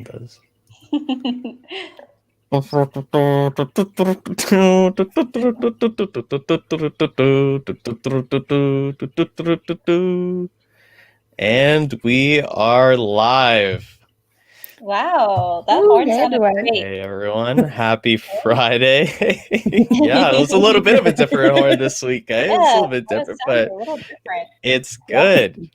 Does. And we are live. Wow, that Ooh, horn hey, sounded everyone. great. Hey everyone, happy Friday. Yeah, it was a little bit of a different horn this week, guys. It's a Yeah, little bit that different, sounded but a little different. it's Yeah. good.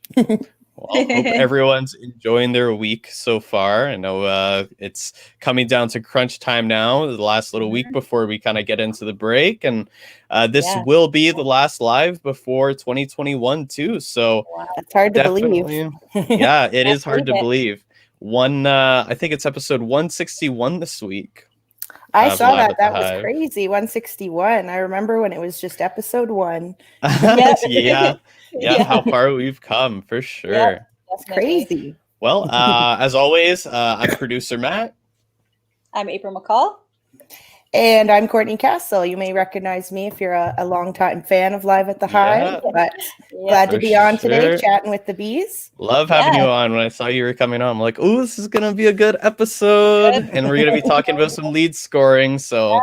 Well, hope everyone's enjoying their week so far. I know it's coming down to crunch time now, the last little week before we kind of get into the break. And this Yeah. will be the last live before 2021 too. So Wow. That's hard to believe. yeah, it is hard to believe believe. I think it's episode 161 this week. I saw live that. at the That was Hive. crazy. 161. I remember when it was just episode 1. Yeah, how far we've come for sure. Yeah, It's definitely. crazy. Well, as always, I'm producer Matt. I'm April McCall. And I'm Courtney Castle. You may recognize me if you're a longtime fan of Live at the Hive, but glad to be on today chatting with the bees. Love having you on. When I saw you were coming on, I'm like, oh, this is going to be a good episode. And we're going to be talking about some lead scoring. So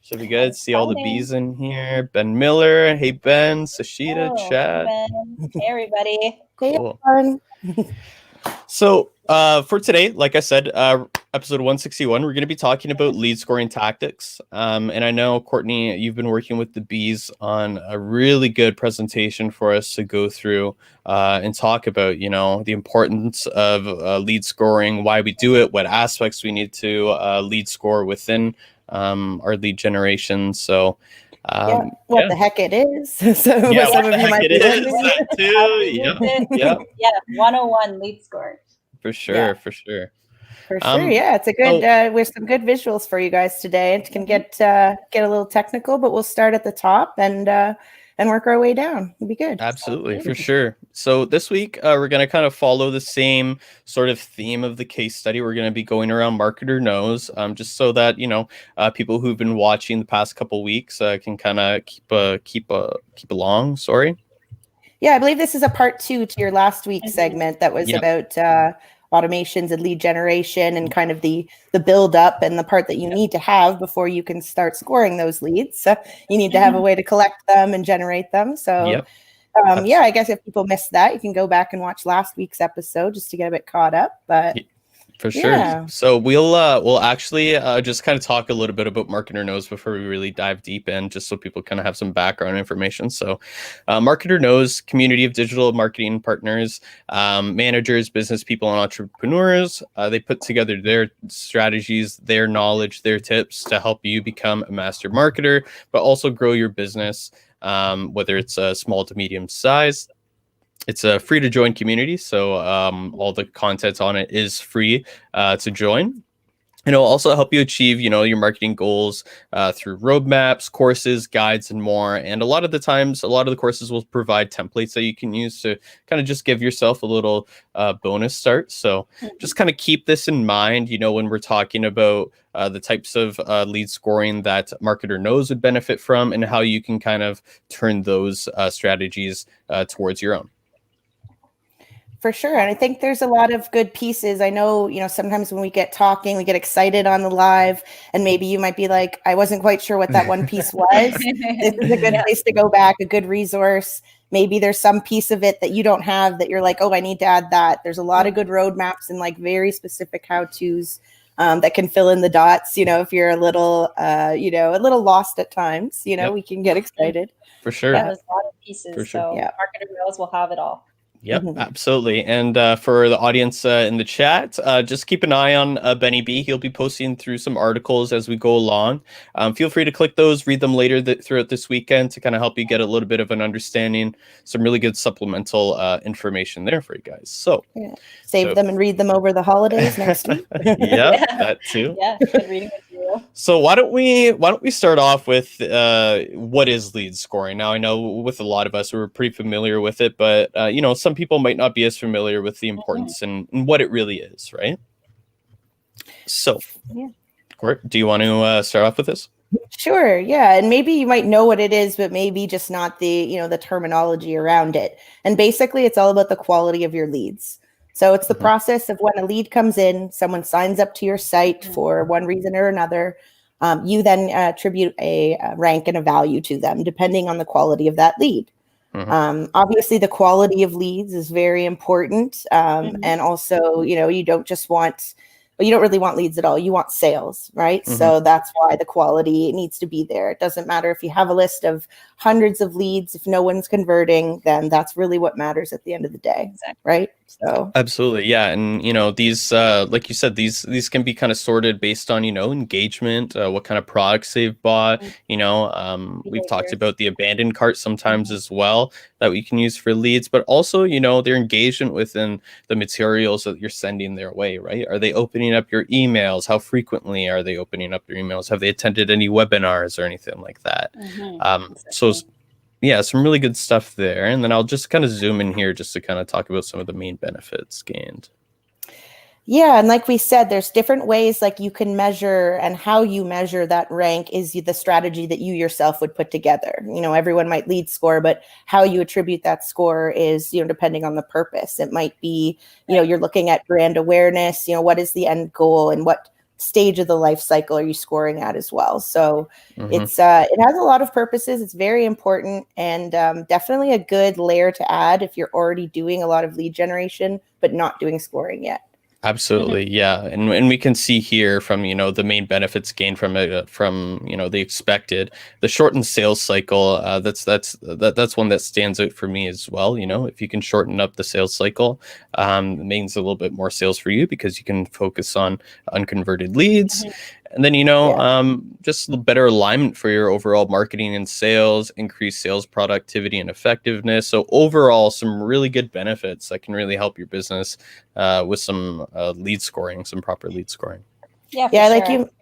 should be good. See all the bees in here. Ben Miller. Hey, Ben. Sashita, Chad. Hey, everybody. Cool. Hey, so for today, like I said, episode 161, we're going to be talking about lead scoring tactics. And I know, Courtney, you've been working with the bees on a really good presentation for us to go through and talk about, the importance of lead scoring, why we do it, what aspects we need to lead score within our lead generation. So what the heck it is. So some of you might be that too. Yeah. 101 lead score. For sure. Yeah, it's a good with some good visuals for you guys today. It can get a little technical, but we'll start at the top and work our way down. It'll be good. Absolutely, for sure. So this week we're going to kind of follow the same sort of theme of the case study. We're going to be going around marketer knows, just so that people who've been watching the past couple weeks can kind of keep along. Sorry. Yeah, I believe this is a part 2 to your last week's segment that was about automations and lead generation and kind of the build up and the part that you need to have before you can start scoring those leads. So you need to have a way to collect them and generate them. So I guess if people missed that, you can go back and watch last week's episode just to get a bit caught up. But for sure. So we'll actually just kind of talk a little bit about marketer knows before we really dive deep in, just so people kind of have some background information. So marketer knows, community of digital marketing partners, managers, business people, and entrepreneurs. They put together their strategies, their knowledge, their tips to help you become a master marketer, but also grow your business, whether it's a small to medium size. It's a free to join community, so all the content on it is free to join. And it'll also help you achieve, your marketing goals through roadmaps, courses, guides, and more. And a lot of the times, a lot of the courses will provide templates that you can use to kind of just give yourself a little bonus start. So just kind of keep this in mind, when we're talking about the types of lead scoring that marketer knows would benefit from and how you can kind of turn those strategies towards your own. For sure. And I think there's a lot of good pieces. I know, sometimes when we get talking, we get excited on the live, and maybe you might be like, I wasn't quite sure what that one piece was. This is a good place to go back, a good resource. Maybe there's some piece of it that you don't have that you're like, oh, I need to add that. There's a lot of good roadmaps and like very specific how-tos that can fill in the dots. If you're a little lost at times, we can get excited. For sure. Yeah, there's a lot of pieces. For sure. So marketer knows will have it all. Yep, absolutely. And for the audience in the chat, just keep an eye on Benny B. He'll be posting through some articles as we go along. Feel free to click those, read them later throughout this weekend to kind of help you get a little bit of an understanding, some really good supplemental information there for you guys. So save them and read them over the holidays next week. That too. Yeah, good reading material. So why don't we start off with what is lead scoring? Now I know with a lot of us we're pretty familiar with it, but some people might not be as familiar with the importance and what it really is, right? So, Court, do you want to start off with this? Sure, yeah, and maybe you might know what it is, but maybe just not the the terminology around it. And basically, it's all about the quality of your leads. So it's the process of when a lead comes in, someone signs up to your site for one reason or another. You then attribute a rank and a value to them, depending on the quality of that lead. Obviously, the quality of leads is very important. And also, you don't just want, you don't really want leads at all. You want sales, right? So that's why the quality needs to be there. It doesn't matter if you have a list of hundreds of leads. If no one's converting, then that's really what matters at the end of the day, right? So absolutely, yeah. And these like you said, these can be kind of sorted based on engagement, what kind of products they've bought. We've talked about the abandoned cart sometimes as well, that we can use for leads, but also their engagement within the materials that you're sending their way, right? Are they opening up your emails? How frequently are they opening up your emails? Have they attended any webinars or anything like that? So yeah, some really good stuff there. And then I'll just kind of zoom in here just to kind of talk about some of the main benefits gained. Yeah, and like we said, there's different ways like you can measure, and how you measure that rank is the strategy that you yourself would put together. Everyone might lead score, but how you attribute that score is, depending on the purpose. It might be, you're looking at brand awareness, what is the end goal and what stage of the life cycle are you scoring at as well. So it has a lot of purposes. It's very important, and definitely a good layer to add if you're already doing a lot of lead generation, but not doing scoring yet. Absolutely, yeah, and we can see here from the main benefits gained from it, from the expected, the shortened sales cycle. That's one that stands out for me as well. If you can shorten up the sales cycle, it means a little bit more sales for you because you can focus on unconverted leads. And then, just a better alignment for your overall marketing and sales, increased sales productivity and effectiveness. So overall, some really good benefits that can really help your business with some lead scoring, some proper lead scoring. Yeah,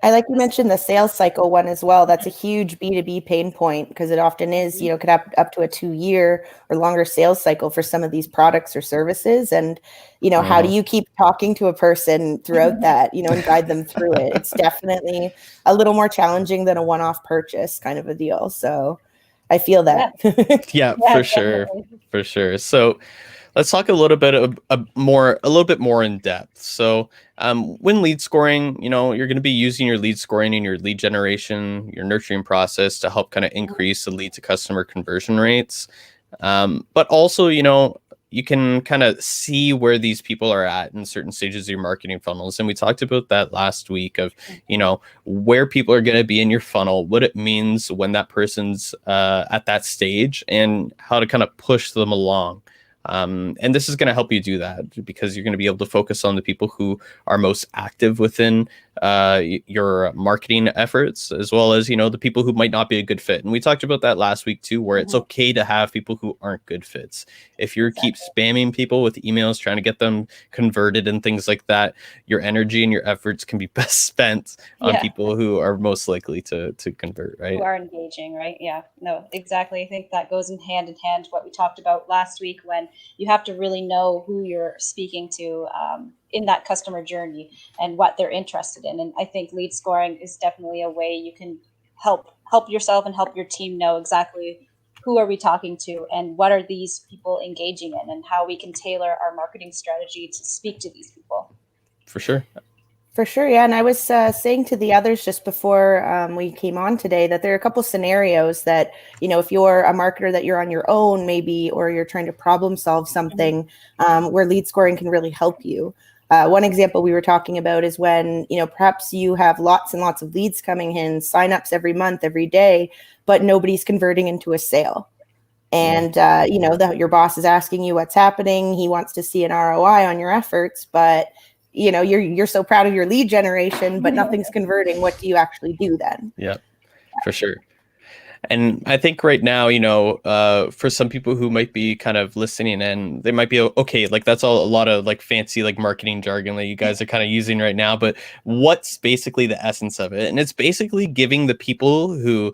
I like you mentioned the sales cycle one as well. That's a huge B2B pain point, because it often is, could have up to a 2-year or longer sales cycle for some of these products or services. And, how do you keep talking to a person throughout that, and guide them through it? It's definitely a little more challenging than a one-off purchase kind of a deal. So I feel that. Yeah, for sure. For sure. So let's talk a little bit more in depth. So when lead scoring, you're going to be using your lead scoring and your lead generation, your nurturing process to help kind of increase the lead to customer conversion rates. But also, you can kind of see where these people are at in certain stages of your marketing funnels. And we talked about that last week of, where people are going to be in your funnel, what it means when that person's at that stage, and how to kind of push them along. And this is going to help you do that, because you're going to be able to focus on the people who are most active within your marketing efforts, as well as, the people who might not be a good fit. And we talked about that last week too, where it's okay to have people who aren't good fits. If you keep spamming people with emails, trying to get them converted and things like that, your energy and your efforts can be best spent on people who are most likely to convert, right? Who are engaging, right? Yeah, no, exactly. I think that goes in hand what we talked about last week, when you have to really know who you're speaking to in that customer journey and what they're interested in. And I think lead scoring is definitely a way you can help yourself and help your team know exactly who are we talking to and what are these people engaging in, and how we can tailor our marketing strategy to speak to these people. For sure. For sure, yeah. And I was saying to the others just before we came on today that there are a couple scenarios that, if you're a marketer that you're on your own maybe, or you're trying to problem solve something, where lead scoring can really help you. One example we were talking about is when, perhaps you have lots and lots of leads coming in, signups every month, every day, but nobody's converting into a sale. And, your boss is asking you what's happening. He wants to see an ROI on your efforts, but you're so proud of your lead generation, but nothing's converting. What do you actually do then? Yeah, for sure. And I think right now, for some people who might be kind of listening in, they might be okay. Like that's all a lot of like fancy like marketing jargon that you guys are kind of using right now. But what's basically the essence of it? And it's basically giving the people who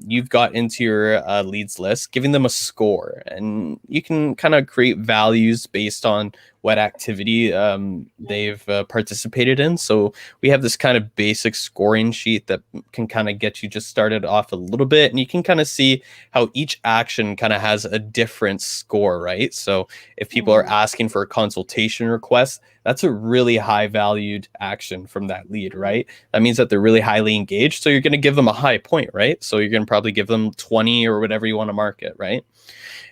you've got into your leads list, giving them a score, and you can kind of create values based on what activity they've participated in. So we have this kind of basic scoring sheet that can kind of get you just started off a little bit, and you can kind of see how each action kind of has a different score, right? So if people are asking for a consultation request, that's a really high valued action from that lead, right? That means that they're really highly engaged. So you're going to give them a high point, right? So you're going to probably give them 20 or whatever you want to market, right?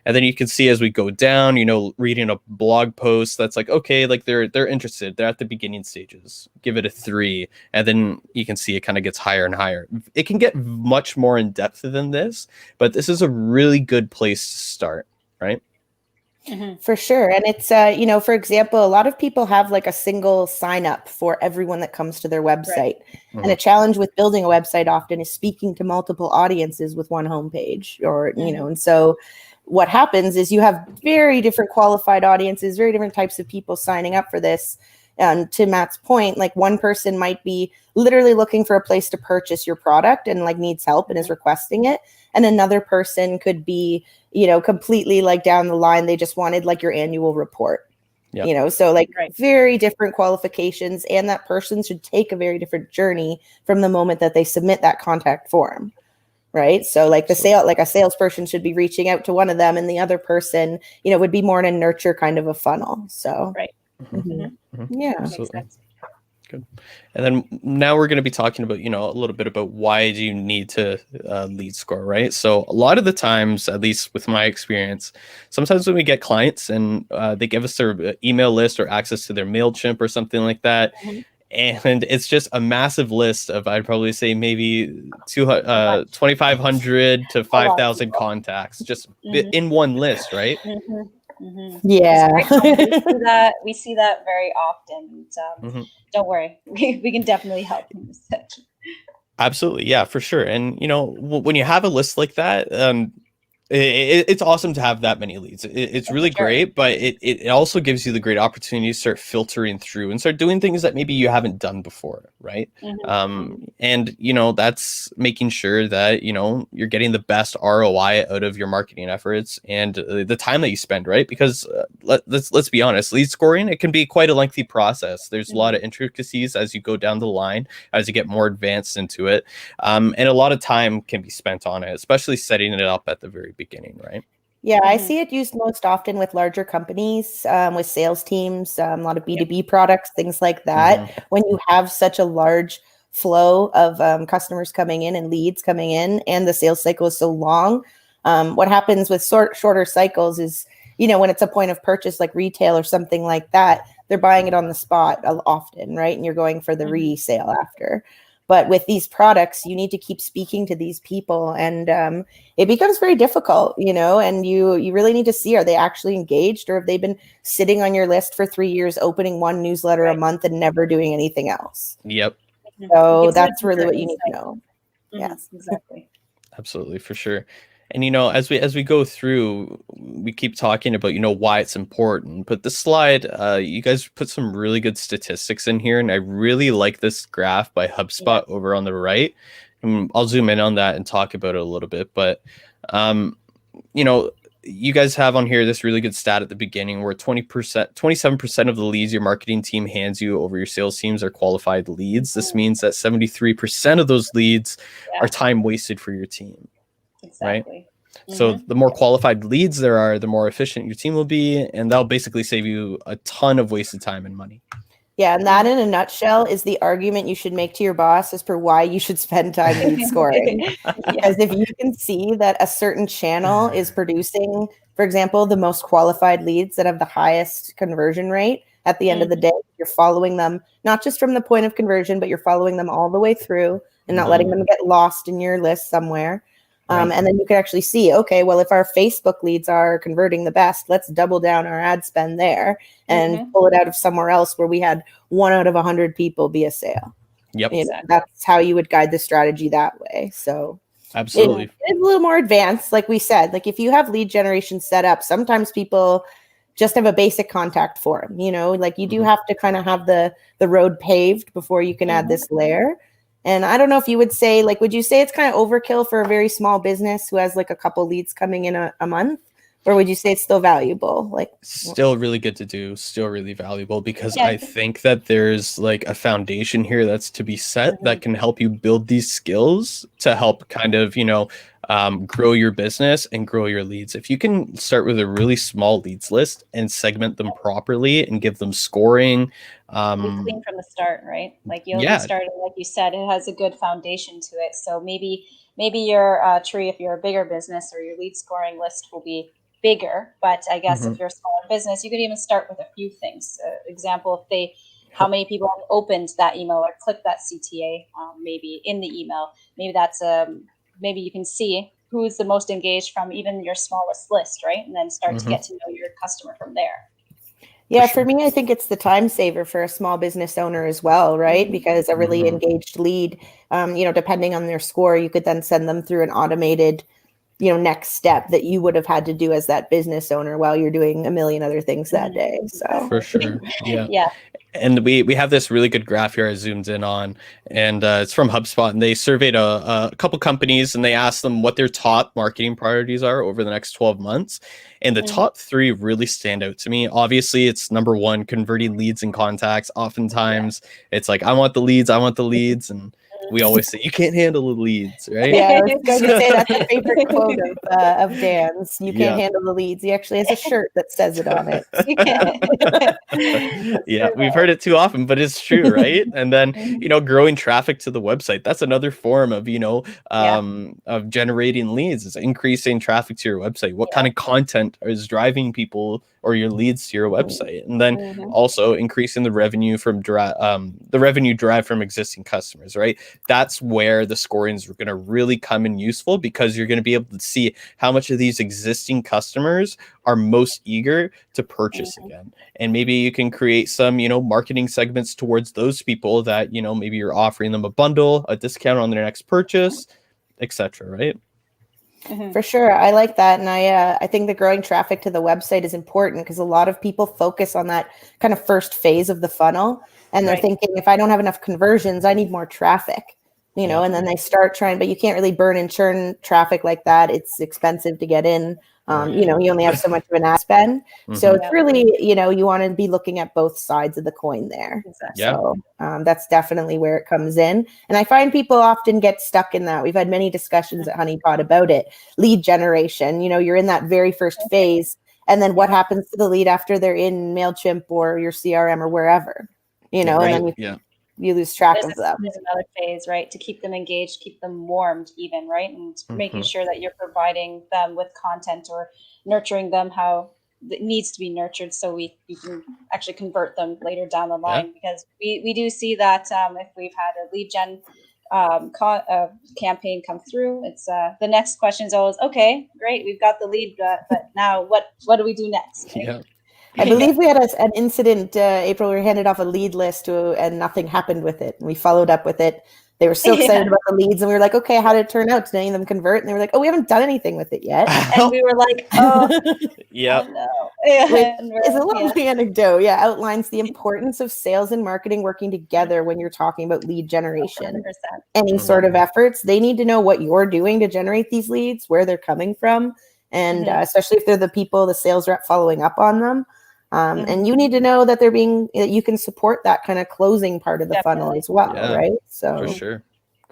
And then you can see as we go down, reading a blog post that's like, okay, like they're interested. They're at the beginning stages. Give it a 3. And then you can see it kind of gets higher and higher. It can get much more in depth than this, but this is a really good place to start, right? For sure. And it's, for example, a lot of people have like a single sign up for everyone that comes to their website. Right. And a challenge with building a website often is speaking to multiple audiences with one homepage or, and so what happens is you have very different qualified audiences, very different types of people signing up for this. To Matt's point, like one person might be literally looking for a place to purchase your product and like needs help and is requesting it. And another person could be, completely like down the line, they just wanted like your annual report. Yep. So like very different qualifications, and that person should take a very different journey from the moment that they submit that contact form. Right. So like a salesperson should be reaching out to one of them, and the other person, would be more in a nurture kind of a funnel. So right. Yeah. Absolutely. Good. And then now we're going to be talking about, a little bit about why do you need to lead score, right? So a lot of the times, at least with my experience, sometimes when we get clients and they give us their email list or access to their MailChimp or something like that, and it's just a massive list of, I'd probably say maybe 2,500 to 5,000 contacts just in one list, right? Yeah. We see that very often. Don't worry, we can definitely help in this section. Absolutely. Yeah, for sure. And, when you have a list like that, it's awesome to have that many leads. It's really great, but it also gives you the great opportunity to start filtering through and start doing things that maybe you haven't done before, right? And that's making sure that you're getting the best ROI out of your marketing efforts and the time that you spend, right? Because let's be honest, lead scoring, it can be quite a lengthy process. There's a lot of intricacies as you go down the line, as you get more advanced into it, and a lot of time can be spent on it, especially setting it up at the very beginning, right? Yeah, I see it used most often with larger companies, with sales teams, a lot of B2B products, things like that. When you have such a large flow of customers coming in and leads coming in, and the sales cycle is so long, what happens with shorter cycles is, when it's a point of purchase like retail or something like that, they're buying it on the spot often, right? And you're going for the resale after. But with these products, you need to keep speaking to these people, and it becomes very difficult, and you really need to see, are they actually engaged, or have they been sitting on your list for 3 years, opening one newsletter a month and never doing anything else? Yep. So that's really what you need to know. Yes, exactly. Absolutely, for sure. And as we go through, we keep talking about why it's important. But this slide, you guys put some really good statistics in here, and I really like this graph by HubSpot over on the right. And I'll zoom in on that and talk about it a little bit. But you guys have on here this really good stat at the beginning where 27% of the leads your marketing team hands you over your sales teams are qualified leads. This means that 73% of those leads are time wasted for your team. Exactly. Right. So the more qualified leads there are, the more efficient your team will be, and that'll basically save you a ton of wasted time and money. Yeah, and that in a nutshell is the argument you should make to your boss as per why you should spend time lead scoring. Because if you can see that a certain channel is producing, for example, the most qualified leads that have the highest conversion rate at the end of the day, you're following them, not just from the point of conversion, but you're following them all the way through and not letting them get lost in your list somewhere. And then you can actually see, okay, well, if our Facebook leads are converting the best, let's double down our ad spend there and pull it out of somewhere else where we had 1 out of 100 people be a sale. Yep. That's how you would guide the strategy that way. So absolutely. It's a little more advanced. Like we said, like if you have lead generation set up, sometimes people just have a basic contact form, like you do have to kind of have the road paved before you can add this layer. And I don't know if you would say, would you say it's kind of overkill for a very small business who has like a couple leads coming in a month? Or would you say it's still valuable? Like, Still really good to do, still really valuable, because Yeah. I think that there's like a foundation here that's to be set that can help you build these skills to help kind of, grow your business and grow your leads. If you can start with a really small leads list and segment them properly and give them scoring, Be clean from the start, right? Like you'll be yeah, starting, like you said, it has a good foundation to it. So maybe your tree, if you're a bigger business, or your lead scoring list will be bigger. But I guess if you're a smaller business, you could even start with a few things. Example, if how many people have opened that email or clicked that CTA, maybe in the email. Maybe that's maybe you can see who's the most engaged from even your smallest list, right? And then start to get to know your customer from there. yeah, for me, I think it's the time saver for a small business owner as well, right? Because a really engaged lead, depending on their score, you could then send them through an automated, next step that you would have had to do as that business owner while you're doing a million other things that day. So for sure. Yeah. Yeah. And we have this really good graph here I zoomed in on, and it's from HubSpot, and they surveyed a couple companies, and they asked them what their top marketing priorities are over the next 12 months. And the top 3 really stand out to me. Obviously, it's number 1, converting leads and contacts. Oftentimes it's like, I want the leads. And we always say, you can't handle the leads, right? yeah, I was going to say that's a favorite quote of Dan's. You can't handle the leads. He actually has a shirt that says it on it. Yeah, we've heard it too often, but it's true, right? And then, growing traffic to the website, that's another form of, of generating leads, is increasing traffic to your website. What kind of content is driving people or your leads to your website? And then also increasing the revenue from derived from existing customers, right? That's where the scoring is going to really come in useful, because you're going to be able to see how much of these existing customers are most eager to purchase again. And maybe you can create some, marketing segments towards those people that, maybe you're offering them a bundle, a discount on their next purchase, etc. Right? For sure. I like that. And I think the growing traffic to the website is important, because a lot of people focus on that kind of first phase of the funnel. And they're thinking, if I don't have enough conversions, I need more traffic, and then they start trying, but you can't really burn and churn traffic like that. It's expensive to get in. You only have so much of an ad spend. So it's really, you want to be looking at both sides of the coin there. Exactly. So that's definitely where it comes in. And I find people often get stuck in that. We've had many discussions at Honeypot about it. Lead generation, you're in that very first phase. And then what happens to the lead after they're in MailChimp or your CRM or wherever, and then you lose track of them. There's another phase, right? To keep them engaged, keep them warmed even, right? And making sure that you're providing them with content or nurturing them how it needs to be nurtured, so you can actually convert them later down the line. Because we do see that if we've had a lead gen campaign come through, it's the next question is always, okay, great, we've got the lead, but now what do we do next? Right? Yeah. I believe we had an incident, April, where we handed off a lead list and nothing happened with it. And we followed up with it. They were so excited about the leads, and we were like, okay, how did it turn out? Did any of them convert? And they were like, oh, we haven't done anything with it yet. And we were like, oh, yeah. Oh, no. It's a lovely anecdote. Yeah, outlines the importance of sales and marketing working together when you're talking about lead generation. 100%. Any sort of efforts, they need to know what you're doing to generate these leads, where they're coming from, and especially if they're the people, the sales rep following up on them. And you need to know that that you can support that kind of closing part of the funnel as well, right? So for sure.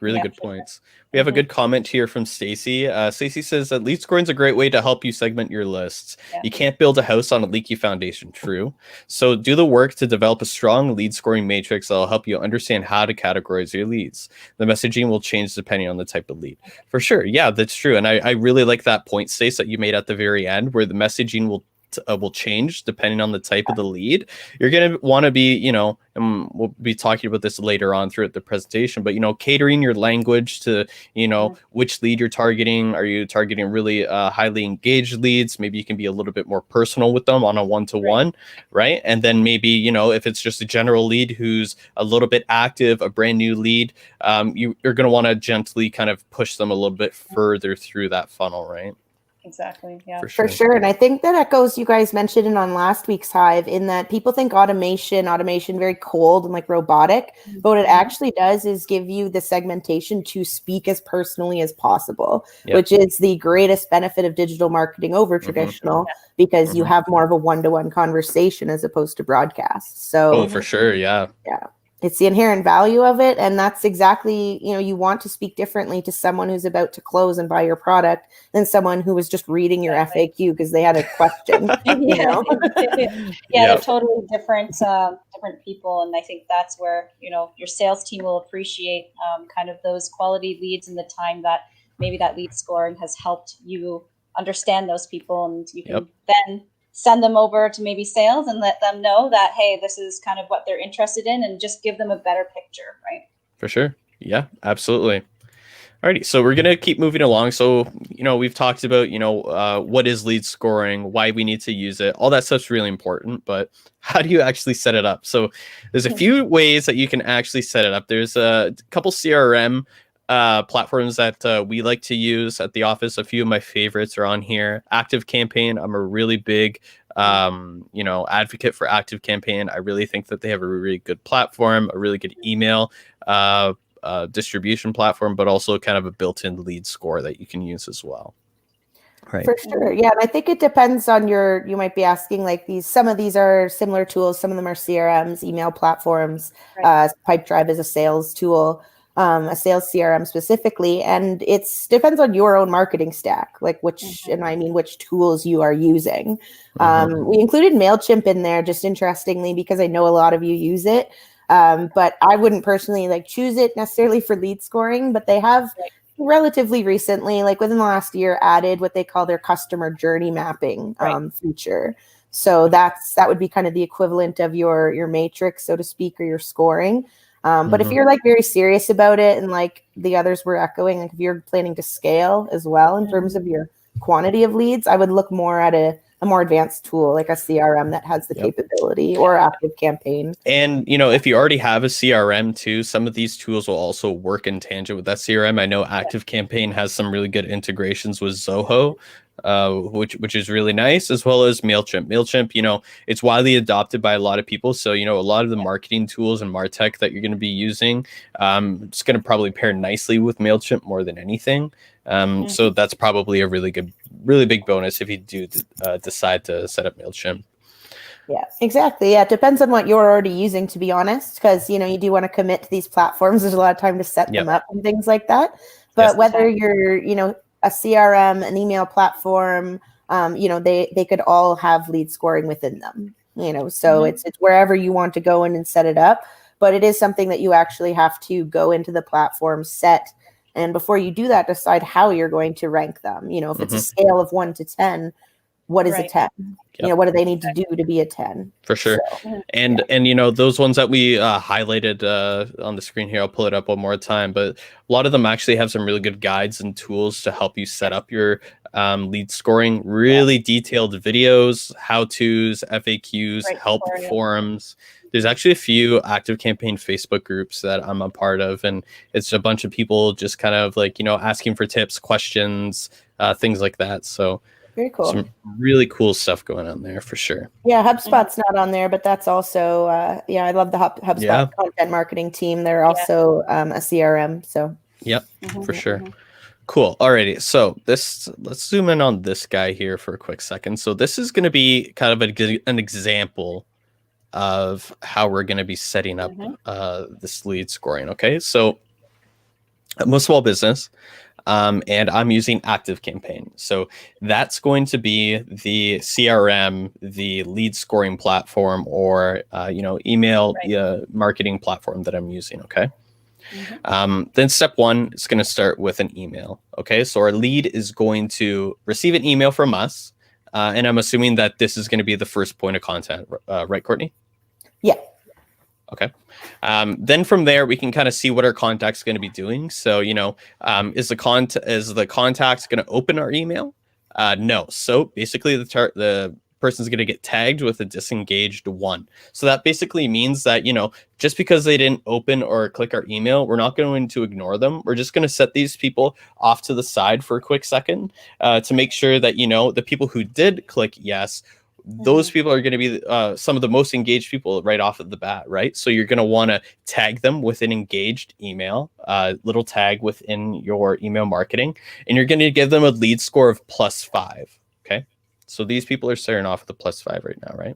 Really good points. We have a good comment here from Stacy. Stacy says that lead scoring is a great way to help you segment your lists. You can't build a house on a leaky foundation. True. So do the work to develop a strong lead scoring matrix that will help you understand how to categorize your leads. The messaging will change depending on the type of lead. For sure. Yeah, that's true. And I really like that point, Stace, that you made at the very end, where the messaging will change depending on the type of the lead. You're going to want to be, and we'll be talking about this later on throughout the presentation, but, catering your language to, which lead you're targeting. Are you targeting really highly engaged leads? Maybe you can be a little bit more personal with them on a one-to-one, right? And then maybe, if it's just a general lead who's a little bit active, a brand new lead, you're going to want to gently kind of push them a little bit further through that funnel, right? Exactly. Yeah. For sure. And I think that echoes you guys mentioned it on last week's Hive, in that people think automation very cold and like robotic. But what it actually does is give you the segmentation to speak as personally as possible, which is the greatest benefit of digital marketing over traditional, because you have more of a one-to-one conversation as opposed to broadcast. So for sure. Yeah. It's the inherent value of it. And that's exactly, you want to speak differently to someone who's about to close and buy your product than someone who was just reading your FAQ because they had a question. They're totally different people. And I think that's where, your sales team will appreciate kind of those quality leads and the time that maybe that lead scoring has helped you understand those people. And you can then send them over to maybe sales and let them know that, hey, this is kind of what they're interested in, and just give them a better picture, right? For sure. Yeah, absolutely. Alrighty, so we're going to keep moving along. So, we've talked about, what is lead scoring, why we need to use it. All that stuff's really important, but how do you actually set it up? So there's a few ways that you can actually set it up. There's a couple CRM platforms that we like to use at the office. A few of my favorites are on here. ActiveCampaign. I'm a really big advocate for ActiveCampaign. I really think that they have a really good platform, a really good email distribution platform, but also kind of a built-in lead score that you can use as well. Right. For sure. Yeah. And I think it depends on you might be asking, like, some of these are similar tools. Some of them are CRMs, email platforms. Pipedrive is a sales tool. A sales CRM specifically, and depends on your own marketing stack, like which tools you are using. We included MailChimp in there just interestingly because I know a lot of you use it, but I wouldn't personally choose it necessarily for lead scoring, but they have relatively recently, like within the last year, added what they call their customer journey mapping feature. So that would be kind of the equivalent of your matrix, so to speak, or your scoring. But if you're very serious about it, and like the others were echoing, like if you're planning to scale as well in terms of your quantity of leads, I would look more at a more advanced tool like a CRM that has the capability, or ActiveCampaign. And, if you already have a CRM too, some of these tools will also work in tangent with that CRM. I know ActiveCampaign has some really good integrations with Zoho, which is really nice, as well as MailChimp. MailChimp, it's widely adopted by a lot of people. So, a lot of the marketing tools and MarTech that you're going to be using, it's going to probably pair nicely with MailChimp more than anything. So that's probably a really big bonus if you do decide to set up MailChimp. Yeah, exactly. Yeah, it depends on what you're already using, to be honest, because, you do want to commit to these platforms. There's a lot of time to set them up and things like that. But whether you're, a CRM, an email platform, they could all have lead scoring within them, so it's wherever you want to go in and set it up. But it is something that you actually have to go into the platform, set, and before you do that, decide how you're going to rank them. If it's a scale of 1 to 10, what is a 10? What do they need to do to be a 10? For sure. So, and those ones that we highlighted on the screen here, I'll pull it up one more time, but a lot of them actually have some really good guides and tools to help you set up your lead scoring, really detailed videos, how-tos, FAQs, help forums. There's actually a few ActiveCampaign Facebook groups that I'm a part of, and it's a bunch of people just kind of asking for tips, questions, things like that. So very cool. Some really cool stuff going on there for sure. Yeah, HubSpot's not on there, but that's also, I love the HubSpot content marketing team. They're also a CRM. So. Yep, for sure. Cool. Alrighty. So let's zoom in on this guy here for a quick second. So this is going to be kind of an example of how we're going to be setting up this lead scoring. Okay. So I'm a small business. And I'm using ActiveCampaign. So that's going to be the CRM, the lead scoring platform, or email marketing platform that I'm using. Okay. Then step one is going to start with an email. Okay. So our lead is going to receive an email from us. And I'm assuming that this is going to be the first point of contact, right, Courtney? Yeah. Okay. Then from there, we can kind of see what our contact's going to be doing. So, is the contact going to open our email? No. So basically the person's going to get tagged with a disengaged 1. So that basically means that, just because they didn't open or click our email, we're not going to ignore them. We're just going to set these people off to the side for a quick second to make sure that, the people who did click yes, those people are going to be some of the most engaged people right off of the bat, right? So you're going to want to tag them with an engaged email, little tag within your email marketing, and you're going to give them a lead score of +5. Okay. So these people are starting off with a +5 right now, right?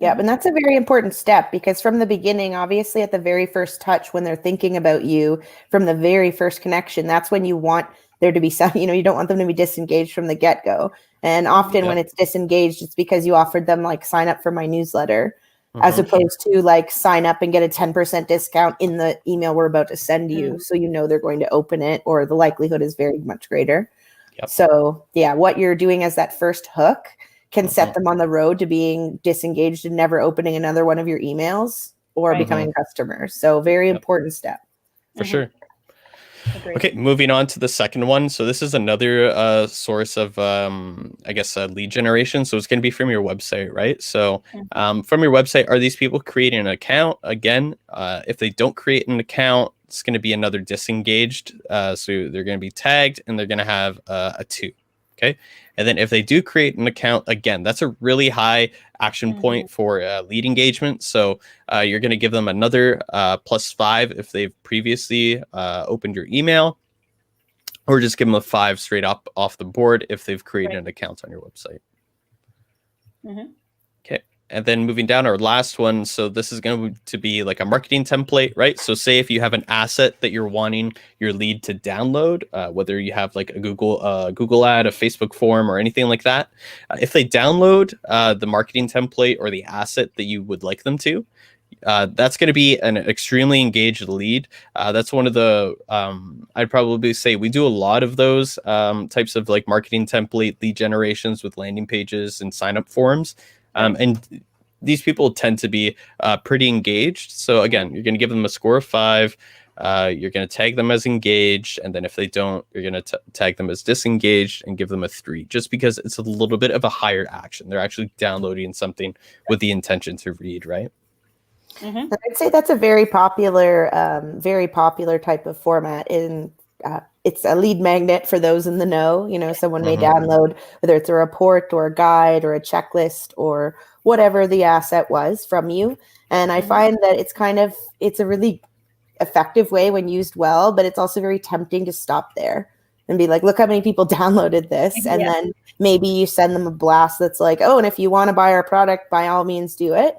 Yeah, and that's a very important step because from the beginning, obviously at the very first touch, when they're thinking about you from the very first connection, that's when you want there to be some, you don't want them to be disengaged from the get-go. And often when it's disengaged, it's because you offered them like sign up for my newsletter as opposed to like sign up and get a 10% discount in the email we're about to send you. So they're going to open it, or the likelihood is very much greater. Yep. So yeah, what you're doing as that first hook can set them on the road to being disengaged and never opening another one of your emails or becoming customers. So very important step. For sure. Agreed. Okay, moving on to the second one. So this is another source of, lead generation. So it's going to be from your website, right? So from your website, are these people creating an account? Again, if they don't create an account, it's going to be another disengaged. So they're going to be tagged and they're going to have a 2. Okay. And then if they do create an account, again, that's a really high action point for lead engagement. So you're going to give them another +5 if they've previously opened your email, or just give them a 5 straight up off the board if they've created an account on your website. Okay. And then moving down, our last one. So this is going to be like a marketing template, right? So say if you have an asset that you're wanting your lead to download, whether you have like a Google ad, a Facebook form, or anything like that, if they download the marketing template or the asset that you would like them to, that's going to be an extremely engaged lead. That's one of the, I'd probably say we do a lot of those types of like marketing template lead generations with landing pages and sign-up forms. And these people tend to be pretty engaged. So again, you're going to give them a score of 5. You're going to tag them as engaged. And then if they don't, you're going to tag them as disengaged and give them a 3, just because it's a little bit of a higher action. They're actually downloading something with the intention to read, right? I'd say that's a very popular type of format. It's a lead magnet for those in the know. Someone may download, whether it's a report or a guide or a checklist or whatever the asset was from you. And I find that it's a really effective way when used well, but it's also very tempting to stop there and be like, look how many people downloaded this. And then maybe you send them a blast that's like, oh, and if you want to buy our product, by all means do it.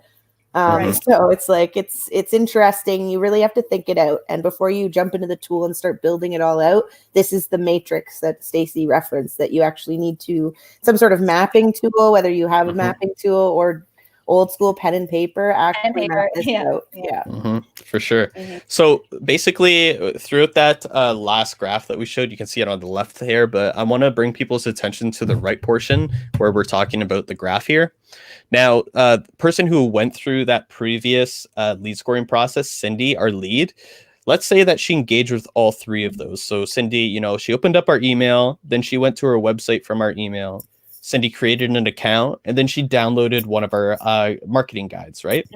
So it's like, it's interesting. You really have to think it out. And before you jump into the tool and start building it all out, this is the matrix that Stacey referenced, that you actually need some sort of mapping tool, whether you have a mapping tool or old school pen and paper, actually map this out. For sure. So basically throughout that last graph that we showed, you can see it on the left here, but I want to bring people's attention to the right portion where we're talking about the graph here. Now, the person who went through that previous lead scoring process, Cindy, our lead, let's say that she engaged with all 3 of those. So Cindy, she opened up our email, then she went to her website from our email. Cindy created an account, and then she downloaded one of our marketing guides, right?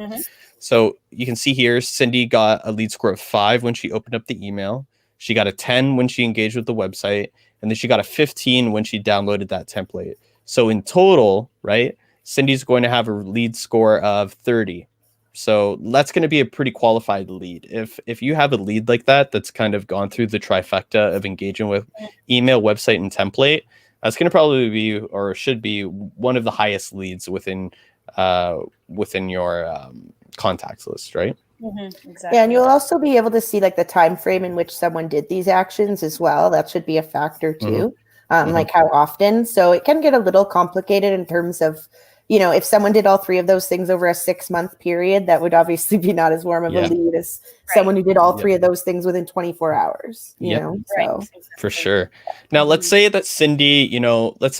So you can see here, Cindy got a lead score of 5 when she opened up the email. She got a 10 when she engaged with the website, and then she got a 15 when she downloaded that template. So in total, right, Cindy's going to have a lead score of 30. So that's going to be a pretty qualified lead. If you have a lead like that, that's kind of gone through the trifecta of engaging with email, website, and template, that's going to probably be, or should be, one of the highest leads within your contacts list, right? Exactly. Yeah, and you'll also be able to see like the time frame in which someone did these actions as well. That should be a factor too, like how often. So it can get a little complicated in terms of, if someone did all 3 of those things over a 6-month period, that would obviously be not as warm of a lead as someone who did all 3 of those things within 24 hours, you know? So for sure. Now let's say that Cindy,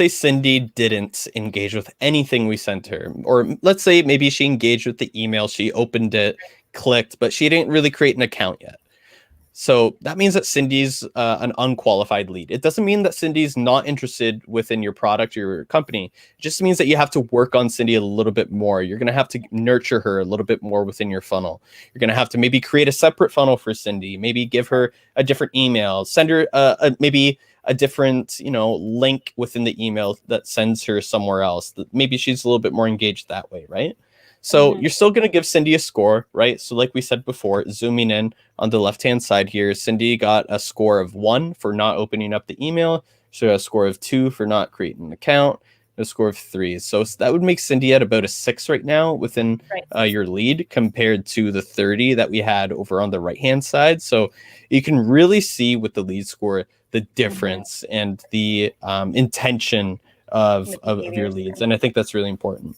Cindy didn't engage with anything we sent her, or let's say maybe she engaged with the email, she opened it, clicked, but she didn't really create an account yet. So that means that Cindy's an unqualified lead. It doesn't mean that Cindy's not interested within your product or your company. It just means that you have to work on Cindy a little bit more. You're going to have to nurture her a little bit more within your funnel. You're going to have to maybe create a separate funnel for Cindy, maybe give her a different email, send her maybe a different, link within the email that sends her somewhere else. Maybe she's a little bit more engaged that way, right? So you're still going to give Cindy a score, right? So like we said before, zooming in on the left-hand side here, Cindy got a score of 1 for not opening up the email. She got a score of 2 for not creating an account, a score of 3. So that would make Cindy at about a 6 right now within your lead compared to the 30 that we had over on the right-hand side. So you can really see with the lead score the difference and the intention of your leads. And I think that's really important.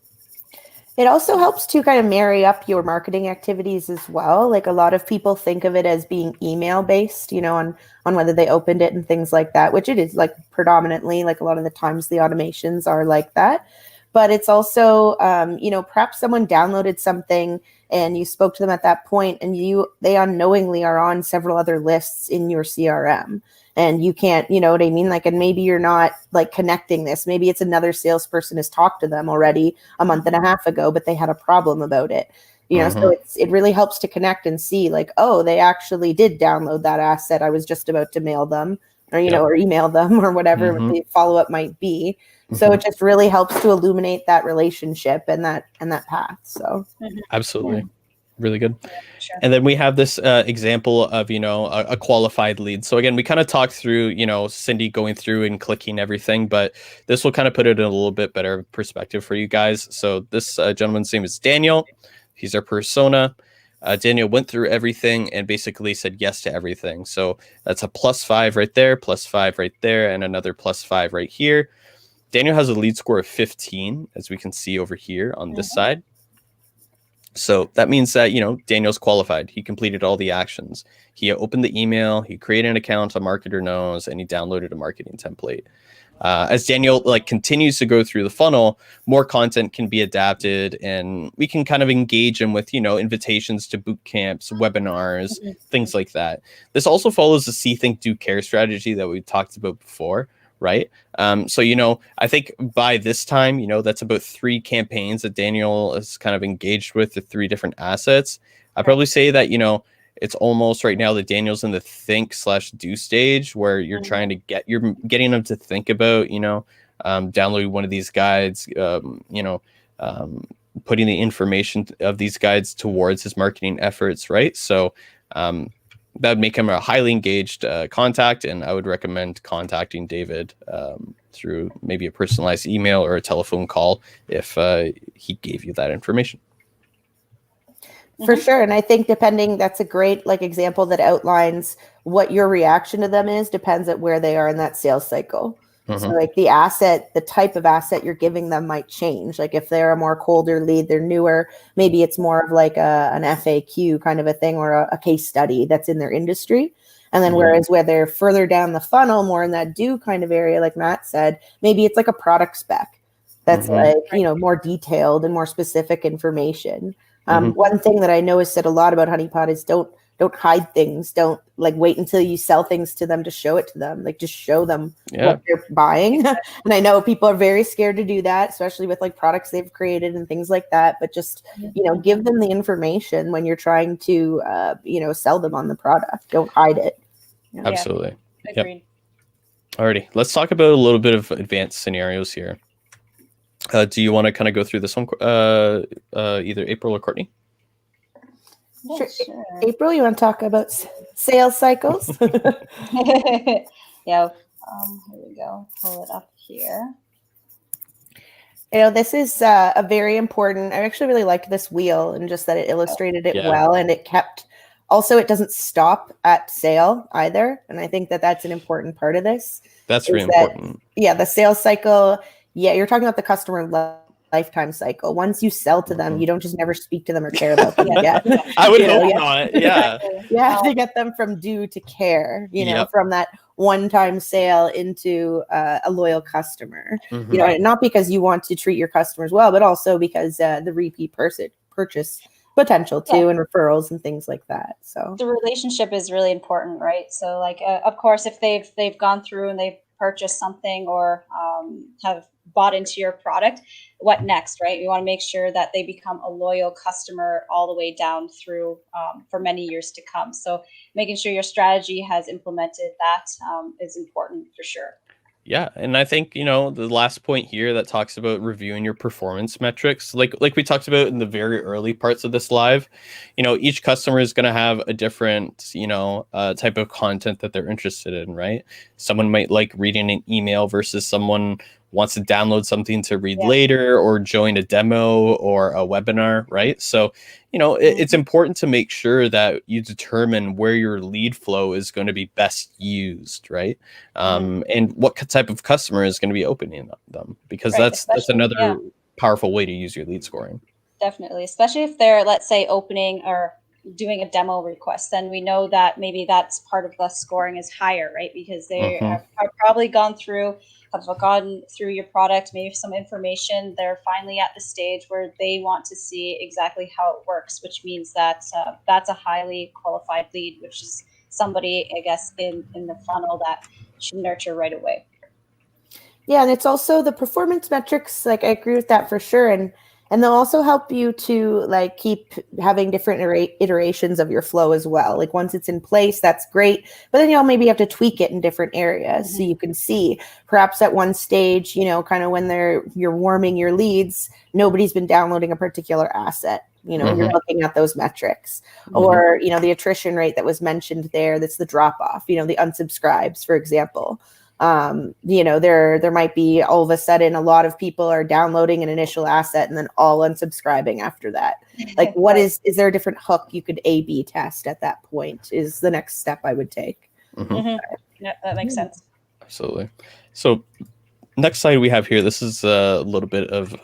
It also helps to kind of marry up your marketing activities as well. Like a lot of people think of it as being email based, on whether they opened it and things like that, which it is like predominantly, like a lot of the times the automations are like that. But it's also, perhaps someone downloaded something and you spoke to them at that point and they unknowingly are on several other lists in your CRM. And you can't, you know what I mean? Like, and maybe you're not like connecting this. Maybe it's another salesperson has talked to them already a month and a half ago, but they had a problem about it. So it really helps to connect and see like, oh, they actually did download that asset. I was just about to mail them or, or email them or whatever the follow-up might be. So it just really helps to illuminate that relationship and that path. So absolutely. Really good. Yeah, sure. And then we have this example of, a qualified lead. So again, we kind of talked through, Cindy going through and clicking everything, but this will kind of put it in a little bit better perspective for you guys. So this gentleman's name is Daniel. He's our persona. Daniel went through everything and basically said yes to everything. So that's a +5 right there, +5 right there, and another +5 right here. Daniel has a lead score of 15, as we can see over here on this side. So that means that, Daniel's qualified. He completed all the actions. He opened the email, he created an account, a marketer knows, and he downloaded a marketing template. As Daniel continues to go through the funnel, more content can be adapted and we can kind of engage him with, invitations to boot camps, webinars, things like that. This also follows the See, Think, Do, Care strategy that we talked about before. Right. So, I think by this time, that's about 3 campaigns that Daniel is kind of engaged with, the 3 different assets. I'd probably say that, it's almost right now that Daniel's in the think/do stage where you're trying to getting them to think about, downloading one of these guides, putting the information of these guides towards his marketing efforts. Right. So, that would make him a highly engaged contact, and I would recommend contacting David through maybe a personalized email or a telephone call if he gave you that information. For sure. And I think that's a great example that outlines what your reaction to them is, depends at where they are in that sales cycle. So the type of asset you're giving them might change. Like if they're a more colder lead, they're newer, maybe it's more of like an FAQ kind of a thing or a case study that's in their industry. And then whereas where they're further down the funnel, more in that do kind of area, like Matt said, maybe it's like a product spec that's more detailed and more specific information. One thing that I know is said a lot about Honeypot is don't hide things. Don't wait until you sell things to them to show it to them. Just show them what they're buying. And I know people are very scared to do that, especially with products they've created and things like that. But just, give them the information when you're trying to, sell them on the product. Don't hide it. Absolutely. Agreed. Alrighty. Let's talk about a little bit of advanced scenarios here. Do you want to kind of go through this one, either April or Courtney? Sure. April, you want to talk about sales cycles? Yeah. Here we go. Pull it up here. This is a very important. I actually really liked this wheel and just that it illustrated it well, and it doesn't stop at sale either. And I think that that's an important part of this. That's really important. Yeah, the sales cycle. Yeah, you're talking about the customer lifetime cycle. Once you sell to them, you don't just never speak to them or care about them again. I would hope not. Yeah. You have to get them from do to care, from that one-time sale into a loyal customer. Not because you want to treat your customers well, but also because the repeat purchase potential too, and referrals and things like that. So the relationship is really important, right? So like, of course, if they've gone through and they've purchased something or have bought into your product, what next, right? You want to make sure that they become a loyal customer all the way down through for many years to come. So making sure your strategy has implemented that is important for sure. Yeah, and I think, the last point here that talks about reviewing your performance metrics, like we talked about in the very early parts of this live, each customer is going to have a different, type of content that they're interested in, right? Someone might like reading an email versus someone wants to download something to read later or join a demo or a webinar, right? So, it's important to make sure that you determine where your lead flow is going to be best used, right? And what type of customer is going to be opening them, because that's another powerful way to use your lead scoring. Definitely, especially if they're, let's say, opening or doing a demo request, then we know that maybe that's part of the scoring is higher, right? Because they have probably gone through your product, maybe some information. They're finally at the stage where they want to see exactly how it works, which means that that's a highly qualified lead, which is somebody, I guess, in the funnel that should nurture right away. Yeah, and it's also the performance metrics. Like, I agree with that for sure, and they'll also help you to like keep having different iterations of your flow as well. Like, once it's in place, that's great, but then you'll maybe have to tweak it in different areas so you can see perhaps at one stage, kind of when you're warming your leads, nobody's been downloading a particular asset. You're looking at those metrics, or the attrition rate that was mentioned there. That's the drop off. The unsubscribes, for example. There might be all of a sudden a lot of people are downloading an initial asset and then all unsubscribing after that. Like, what is there a different hook you could A/B test at that point is the next step I would take. Yeah, that makes sense. Absolutely. So next slide we have here, this is a little bit of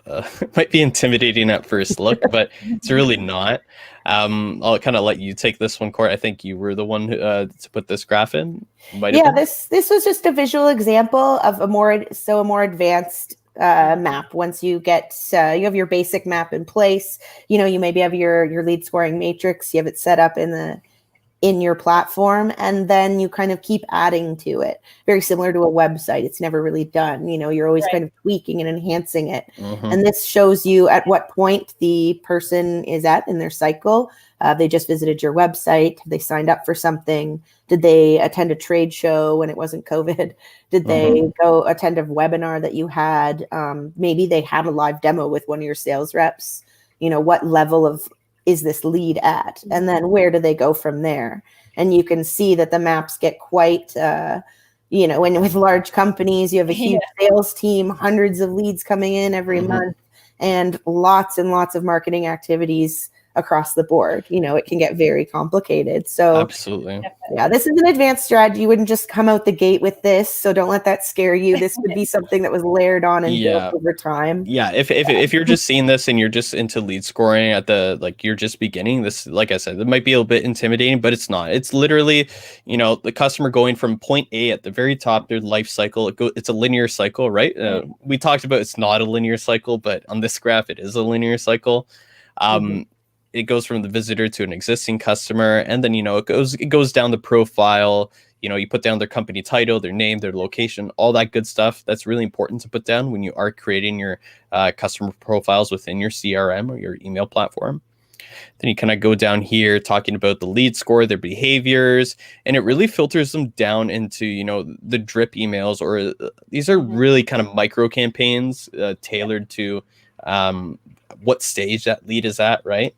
might be intimidating at first look, but it's really not. I'll kind of let you take this one, Court. I think you were the one to put this graph in. This was just a visual example of a more advanced map. Once you get you have your basic map in place, you maybe have your lead scoring matrix, you have it set up in your platform, and then you kind of keep adding to it. Very similar to a website. It's never really done. You're always kind of tweaking and enhancing it. And this shows you at what point the person is at in their cycle. They just visited your website. They signed up for something. Did they attend a trade show when it wasn't COVID? Did they go attend a webinar that you had? Maybe they had a live demo with one of your sales reps. What level of is this lead at? And then where do they go from there? And you can see that the maps get quite, when with large companies, you have a huge sales team, hundreds of leads coming in every month, and lots of marketing activities across the board. It can get very complicated. So absolutely. Yeah, this is an advanced strategy. You wouldn't just come out the gate with this. So don't let that scare you. This would be something that was layered on and built over time. Yeah. If you're just seeing this and you're just into lead scoring you're just beginning this, like I said, it might be a bit intimidating, but it's not. It's literally, the customer going from point A at the very top, their life cycle. It's a linear cycle, right? We talked about it's not a linear cycle, but on this graph, it is a linear cycle. It goes from the visitor to an existing customer, and then it goes down the profile. You put down their company title, their name, their location, all that good stuff. That's really important to put down when you are creating your customer profiles within your CRM or your email platform. Then you kind of go down here talking about the lead score, their behaviors, and it really filters them down into the drip emails, or these are really kind of micro campaigns tailored to what stage that lead is at, right?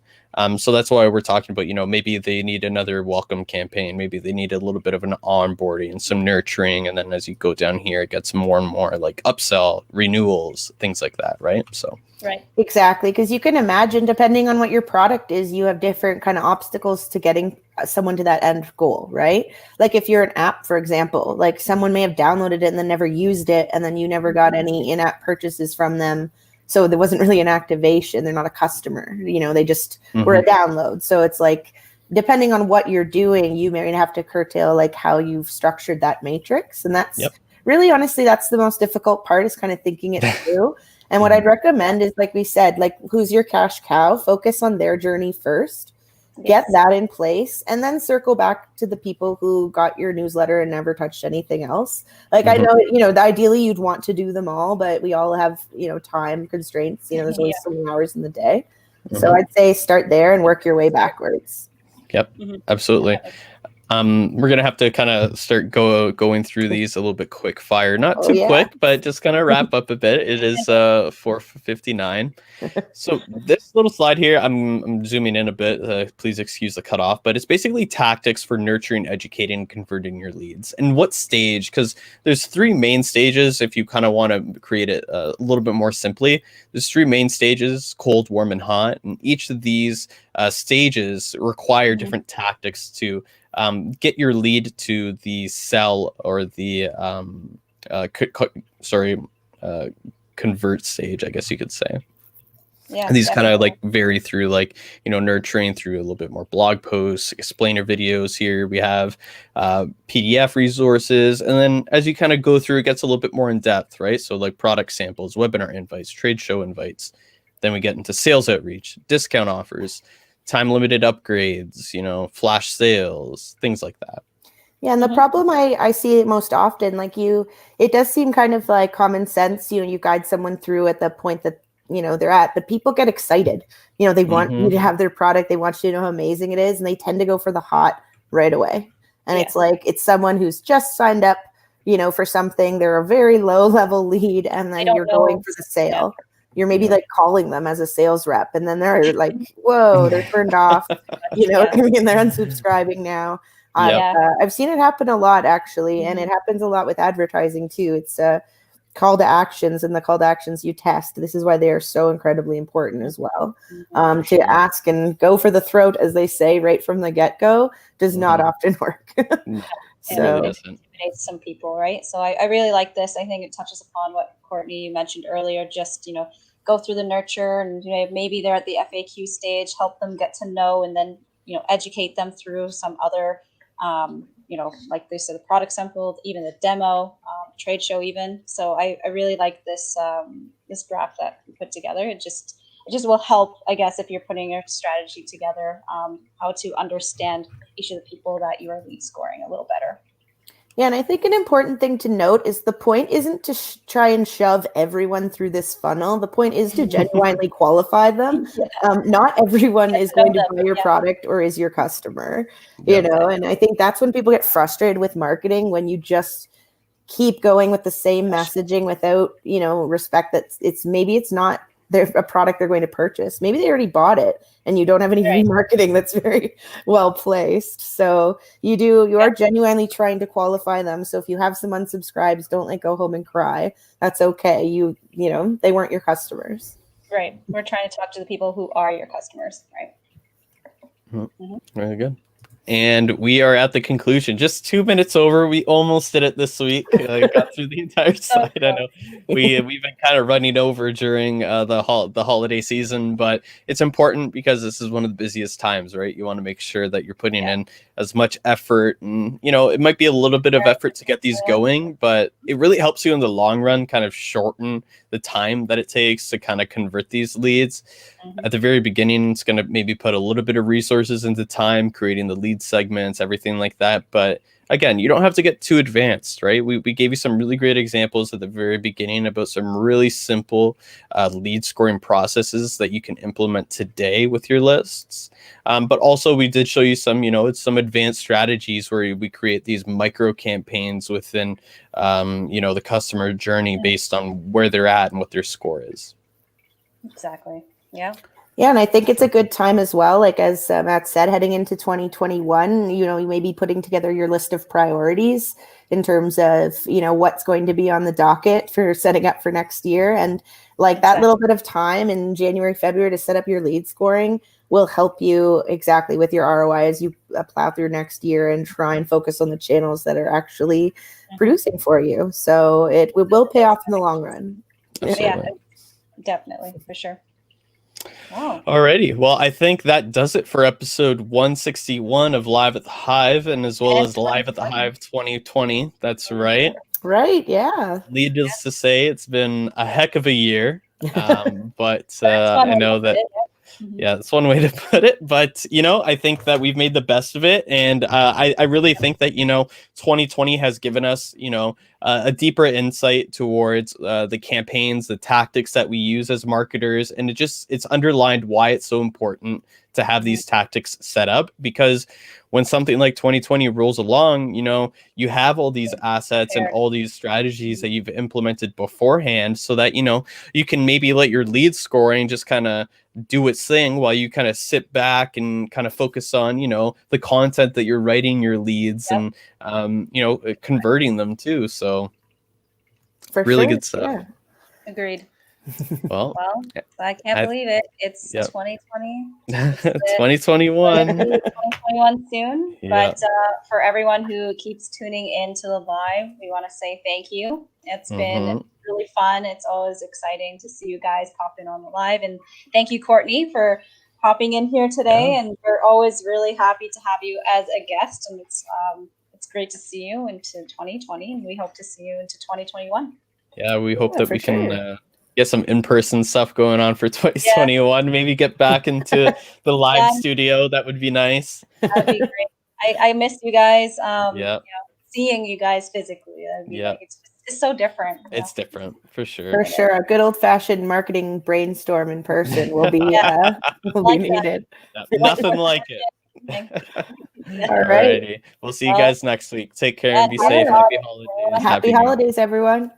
So that's why we're talking about, maybe they need another welcome campaign. Maybe they need a little bit of an onboarding and some nurturing. And then as you go down here, it gets more and more like upsell, renewals, things like that, right? So right. Exactly. Because you can imagine, depending on what your product is, you have different kind of obstacles to getting someone to that end goal, right? Like if you're an app, for example, like someone may have downloaded it and then never used it, and then you never got any in-app purchases from them. So there wasn't really an activation. They're not a customer, they just were a download. So it's like, depending on what you're doing, you may have to curtail like how you've structured that matrix. And that's really, honestly, that's the most difficult part, is kind of thinking it through. And what I'd recommend is, like we said, like, who's your cash cow? Focus on their journey first, get that in place, and then circle back to the people who got your newsletter and never touched anything else. Like, I know, ideally you'd want to do them all, but we all have, time constraints. There's only so many hours in the day. So I'd say start there and work your way backwards. Yep, absolutely. We're gonna have to kind of start going through these a little bit quick fire, not too quick, but just kind of wrap up a bit. It is 4:59. So this little slide here, I'm zooming in a bit. Please excuse the cutoff, but it's basically tactics for nurturing, educating, and converting your leads. And what stage? Because there's 3 main stages. If you kind of want to create it a little bit more simply, there's 3 main stages: cold, warm, and hot. And each of these stages require different tactics to get your lead to the sell or the convert stage, I guess you could say. Yeah, and these kind of like vary through nurturing through a little bit more blog posts, explainer videos. Here we have PDF resources, and then as you kind of go through, it gets a little bit more in depth, right? So like product samples, webinar invites, trade show invites. Then we get into sales outreach, discount offers, time limited upgrades, flash sales, things like that. Yeah, and the problem I see it most often, it does seem kind of like common sense, you guide someone through at the point that, they're at, but people get excited. They want you to have their product. They want you to know how amazing it is. And they tend to go for the hot right away. And it's like, it's someone who's just signed up, for something. They're a very low level lead. And then you're going for the sale. Yeah. You're maybe like calling them as a sales rep, and then they're like, whoa, they're turned off, they're unsubscribing now. I've seen it happen a lot, actually. And it happens a lot with advertising too. It's call to actions, and the call to actions you test. This is why they are so incredibly important as well. To ask and go for the throat, as they say, right from the get-go does not often work. So it intimidates some people, right? So I really like this. I think it touches upon what Courtney, you mentioned earlier, just, go through the nurture, and maybe they're at the FAQ stage, help them get to know, and then educate them through some other like they said, the product sample, even the demo, trade show even. So I really like this this graph that we put together. It just will help, I guess, if you're putting your strategy together, how to understand each of the people that you are lead scoring a little better. Yeah, and I think an important thing to note is the point isn't to try and shove everyone through this funnel. The point is to genuinely qualify them. Not everyone is going to buy your product or is your customer, and I think that's when people get frustrated with marketing, when you just keep going with the same messaging without, respect that it's not a product they're going to purchase. Maybe they already bought it and you don't have any remarketing that's very well placed. So you are genuinely trying to qualify them. So if you have some unsubscribes, don't go home and cry. That's okay. They weren't your customers. Right. We're trying to talk to the people who are your customers. Right. Very good. And we are at the conclusion. Just 2 minutes over. We almost did it this week. Got through the entire site. I know we've been kind of running over during the holiday season, but it's important because this is one of the busiest times, right? You want to make sure that you're putting in as much effort, and it might be a little bit of effort to get these going, but it really helps you in the long run kind of shorten the time that it takes to kind of convert these leads. At the very beginning, it's going to maybe put a little bit of resources into time, creating the lead segments, everything like that. But again, you don't have to get too advanced, right? We gave you some really great examples at the very beginning about some really simple lead scoring processes that you can implement today with your lists. But also we did show you some, some advanced strategies where we create these micro campaigns within, the customer journey based on where they're at and what their score is. Exactly. Yeah. Yeah, and I think it's a good time as well. Like as Matt said, heading into 2021, you may be putting together your list of priorities in terms of, what's going to be on the docket for setting up for next year. And that little bit of time in January, February to set up your lead scoring will help you exactly with your ROI as you plow through next year and try and focus on the channels that are actually producing for you. So it will pay off in the long run. Yeah, definitely, for sure. Wow. Alrighty. Well, I think that does it for episode 161 of Live at the Hive, and as well as Live at the Hive 2020. That's right. Right. Yeah. Needless to say, it's been a heck of a year. But That's one I way know to put that. it, yeah. Mhm. Yeah, that's one way to put it. But, I think that we've made the best of it. And I really think that, 2020 has given us, a deeper insight towards the campaigns, the tactics that we use as marketers. And it's underlined why it's so important to have these tactics set up, because when something like 2020 rolls along, you have all these assets and all these strategies that you've implemented beforehand, so that, you can maybe let your lead scoring just kind of do its thing while you kind of sit back and kind of focus on, the content that you're writing your leads Yep. and, converting them too. So For really sure. good stuff. Yeah. Agreed. Well, Well, I can't believe it. It's Yep. 2020. It's 2021. 2021 soon. Yeah. But for everyone who keeps tuning in to the live, we want to say thank you. It's been really fun. It's always exciting to see you guys pop in on the live. And thank you, Courtney, for popping in here today. Yeah. And we're always really happy to have you as a guest. And it's great to see you into 2020. And we hope to see you into 2021. Yeah, we hope that we sure. can get some in-person stuff going on for 2021. Maybe get back into the live studio. That would be nice. That'd be great. I miss you guys. Yeah. Seeing you guys physically. That'd be like it's so different. It's different for sure. For sure. A good old-fashioned marketing brainstorm in person will be needed. Nothing like it. All right. We'll see you guys next week. Take care and be safe. Happy holidays. Happy holidays, everyone.